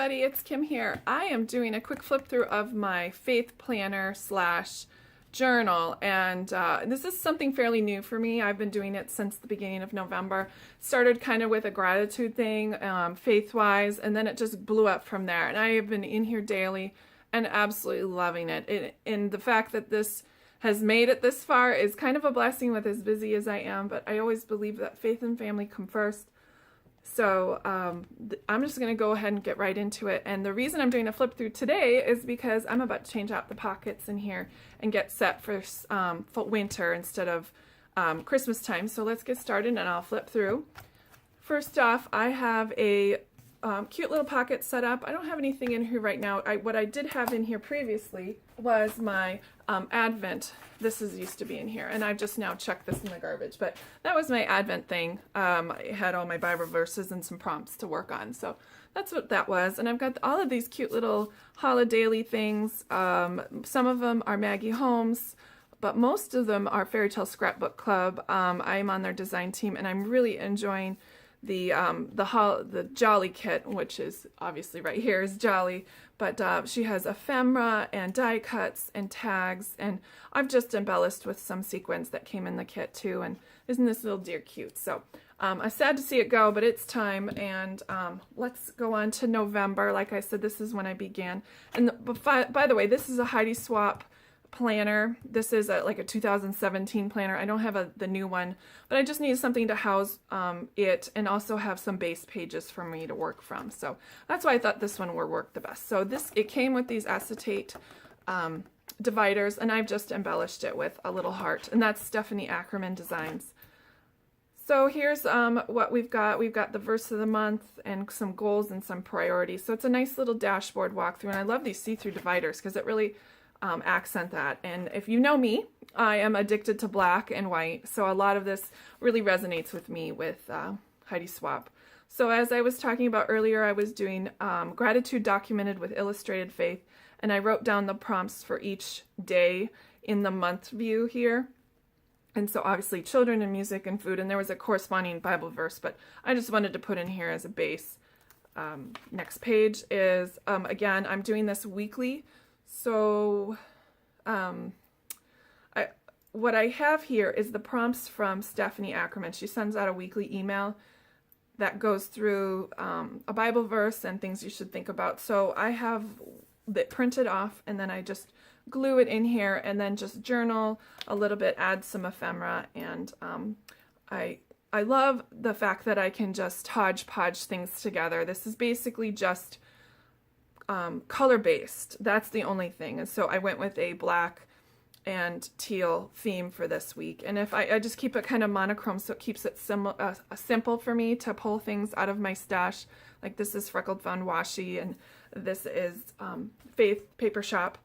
everybody, it's Kim here. I am doing a quick flip through of my faith planner slash journal, and this is something fairly new for me. I've been doing it since the beginning of November. Started kind of with a gratitude thing, faith-wise, and then it just blew up from there. And I have been in here daily and absolutely loving it. And the fact that this has made it this far is kind of a blessing with as busy as I am, but I always believe that faith and family come first. So I'm just going to go ahead and get right into it. And the reason I'm doing a flip through today is because I'm about to change out the pockets in here and get set for winter instead of Christmas time. So let's get started and I'll flip through. First off, I have a cute little pocket set up. I don't have anything in here right now. What I did have in here previously was my Advent. This used to be in here, and I've just now chucked this in the garbage, but that was my Advent thing. I had all my Bible verses and some prompts to work on, so that's what that was. And I've got all of these cute little holiday things. Some of them are Maggie Holmes, but most of them are Fairy Tale Scrapbook Club. I'm on their design team, and I'm really enjoying the Jolly kit, which is obviously right here is Jolly, but she has ephemera and die cuts and tags, and I've just embellished with some sequins that came in the kit too. And isn't this little deer cute? So I'm sad to see it go, but it's time. And let's go on to November. Like I said, this is when I began. And by the way, this is a Heidi Swapp planner. This is like a 2017 planner. I don't have the new one, but I just need something to house it and also have some base pages for me to work from. So that's why I thought this one would work the best. So it came with these acetate dividers, and I've just embellished it with a little heart, and that's Stephanie Ackerman Designs. So here's what we've got. We've got the verse of the month and some goals and some priorities. So it's a nice little dashboard walkthrough, and I love these see-through dividers because it really accent that. And if you know me, I am addicted to black and white, so a lot of this really resonates with me with Heidi Swapp. So as I was talking about earlier, I was doing gratitude documented with illustrated faith, and I wrote down the prompts for each day in the month view here. And so obviously children and music and food, and there was a corresponding Bible verse, but I just wanted to put in here as a base. Next page is, again, I'm doing this weekly. So what I have here is the prompts from Stephanie Ackerman. She sends out a weekly email that goes through a Bible verse and things you should think about. So I have it printed off, and then I just glue it in here and then just journal a little bit, add some ephemera, and I love the fact that I can just hodgepodge things together. This is basically just color-based. That's the only thing. And so I went with a black and teal theme for this week. And if I just keep it kind of monochrome, so it keeps it simple for me to pull things out of my stash. Like this is Freckled Fun Washi, and this is Faith Paper Shop,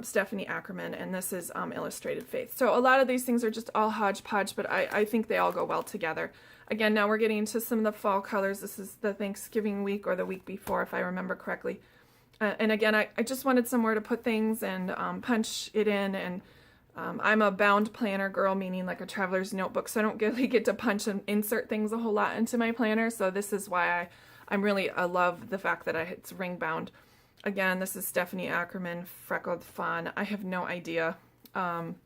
Stephanie Ackerman, and this is Illustrated Faith. So a lot of these things are just all hodgepodge, but I think they all go well together. Again, now we're getting into some of the fall colors. This is the Thanksgiving week or the week before, if I remember correctly. And again, I just wanted somewhere to put things and punch it in. And I'm a bound planner girl, meaning like a traveler's notebook, so I don't really get to punch and insert things a whole lot into my planner. So this is why I love the fact that it's ring bound. Again, this is Stephanie Ackerman, Freckled Fun. I have no idea. And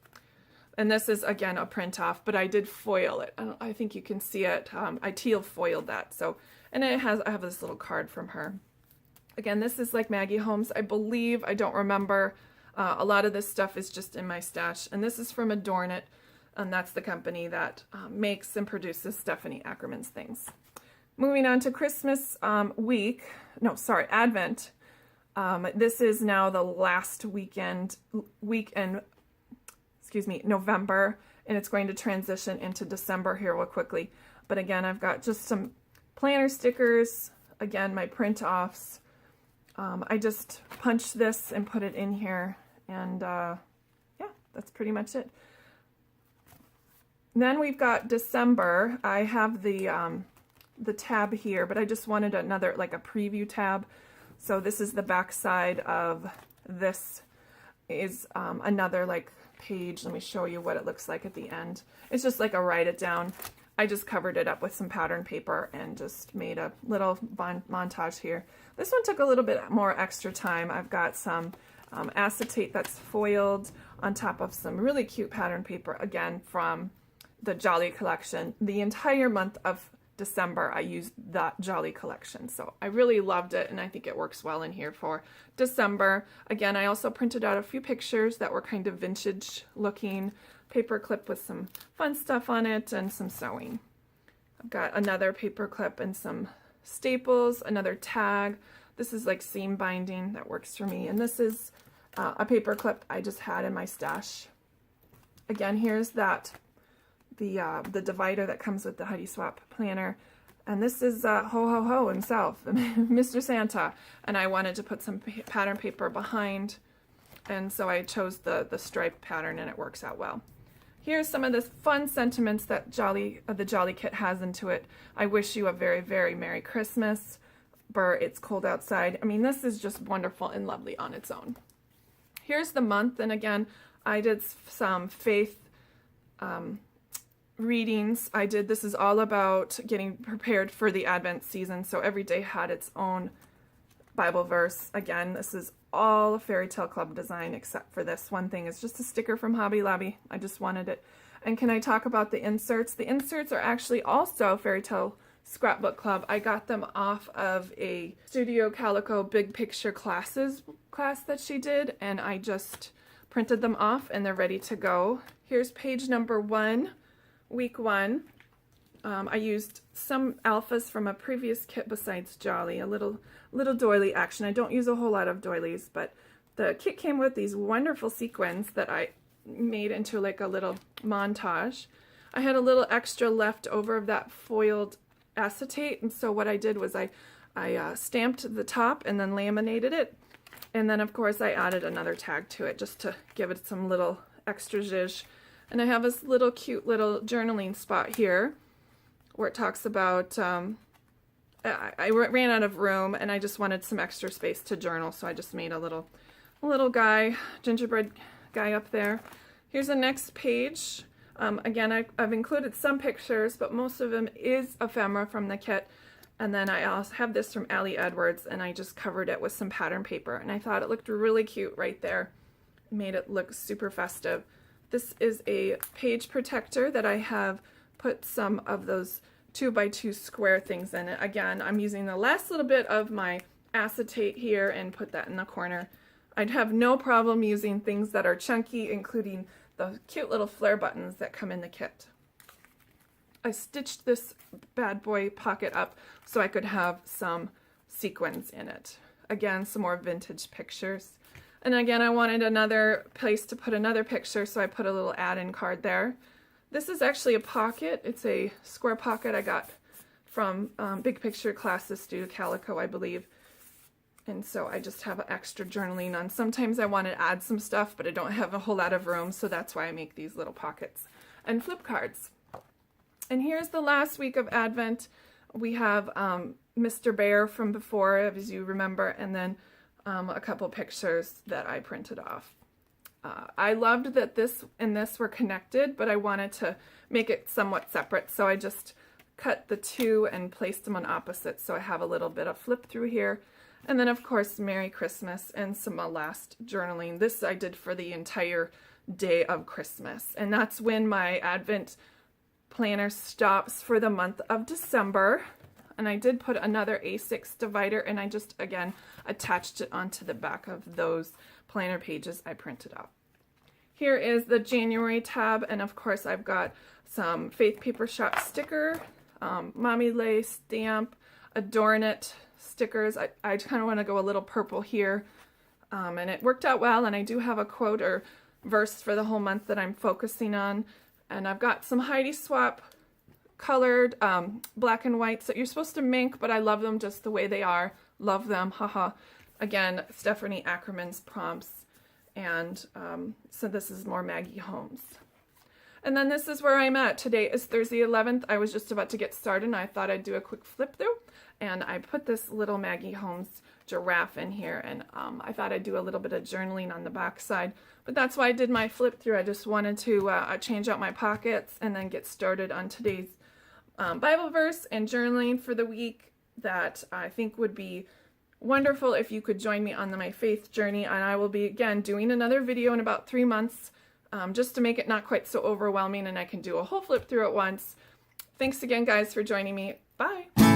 this is, again, a print off, but I did foil it. I think you can see it. I teal foiled that. So, and I have this little card from her. Again, this is like Maggie Holmes, I believe. I don't remember. A lot of this stuff is just in my stash. And this is from Adorn It, and that's the company that makes and produces Stephanie Ackerman's things. Moving on to Christmas Advent. This is now the last week in November, and it's going to transition into December here real quickly. But again, I've got just some planner stickers, again, my print offs. I just punched this and put it in here, and yeah, that's pretty much it. Then we've got December. I have the tab here, but I just wanted another, like a preview tab. So this is the back side of this is another like page. Let me show you what it looks like at the end. It's just like a write it down. I just covered it up with some pattern paper and just made a little montage here. This one took a little bit more extra time. I've got some acetate that's foiled on top of some really cute pattern paper, again from the Jolly collection. The entire month of December I used that Jolly collection, so I really loved it, and I think it works well in here for December. Again, I also printed out a few pictures that were kind of vintage looking, paper clip with some fun stuff on it and some sewing. I've got another paper clip and some staples, another tag. This is like seam binding that works for me, and this is a paper clip I just had in my stash. Again, here's that the divider that comes with the Heidi Swapp Planner, and this is Ho Ho Ho himself, Mr. Santa, and I wanted to put some pattern paper behind, and so I chose the stripe pattern, and it works out well. Here's some of the fun sentiments that the Jolly kit has into it. I wish you a very, very Merry Christmas. Burr, it's cold outside. I mean, this is just wonderful and lovely on its own. Here's the month, and again, I did some faith readings. This is all about getting prepared for the Advent season, so every day had its own Bible verse. Again, this is all a Fairy Tale Club design except for this one thing. It's just a sticker from Hobby Lobby. I just wanted it. And can I talk about the inserts? The inserts are actually also Fairy Tale Scrapbook Club. I got them off of a Studio Calico Big Picture class that she did, and I just printed them off and they're ready to go. Here's page number 1, week 1. I used some alphas from a previous kit besides Jolly, a little doily action. I don't use a whole lot of doilies, but the kit came with these wonderful sequins that I made into like a little montage. I had a little extra left over of that foiled acetate, and so what I did was I stamped the top and then laminated it, and then of course I added another tag to it just to give it some little extra zhuzh. And I have this little cute little journaling spot here where it talks about I ran out of room and I just wanted some extra space to journal, so I just made a little guy, gingerbread guy up there. Here's the next page. Again, I've included some pictures, but most of them is ephemera from the kit. And then I also have this from Allie Edwards, and I just covered it with some pattern paper, and I thought it looked really cute right there. Made it look super festive. This is a page protector that I have put some of those 2x2 square things in it. Again, I'm using the last little bit of my acetate here and put that in the corner. I'd have no problem using things that are chunky, including the cute little flare buttons that come in the kit. I stitched this bad boy pocket up so I could have some sequins in it. Again, some more vintage pictures. And again, I wanted another place to put another picture, so I put a little add-in card there. This is actually a pocket. It's a square pocket I got from Big Picture Classes Studio Calico, I believe. And so I just have extra journaling on. Sometimes I want to add some stuff, but I don't have a whole lot of room, so that's why I make these little pockets and flip cards. And here's the last week of Advent. We have Mr. Bear from before, as you remember, and then a couple pictures that I printed off. I loved that this and this were connected, but I wanted to make it somewhat separate, so I just cut the two and placed them on opposites, so I have a little bit of flip through here. And then, of course, Merry Christmas and some last journaling. This I did for the entire day of Christmas, and that's when my Advent planner stops for the month of December. And I did put another A6 divider, and I just, again, attached it onto the back of those planner pages I printed out. Here is the January tab, and of course I've got some Faith Paper Shop sticker, Mommy Lay stamp, Adorn It stickers. I kind of want to go a little purple here, and it worked out well, and I do have a quote or verse for the whole month that I'm focusing on. And I've got some Heidi Swapp colored black and whites that you're supposed to mink, but I love them just the way they are. Love them, haha. Again, Stephanie Ackerman's prompts, and so this is more Maggie Holmes. And then this is where I'm at. Today is Thursday 11th. I was just about to get started, and I thought I'd do a quick flip through, and I put this little Maggie Holmes giraffe in here, and I thought I'd do a little bit of journaling on the back side, but that's why I did my flip through. I just wanted to change out my pockets and then get started on today's Bible verse and journaling for the week that I think would be wonderful if you could join me on my faith journey. And I will be, again, doing another video in about 3 months just to make it not quite so overwhelming and I can do a whole flip through at once. Thanks again, guys, for joining me. Bye.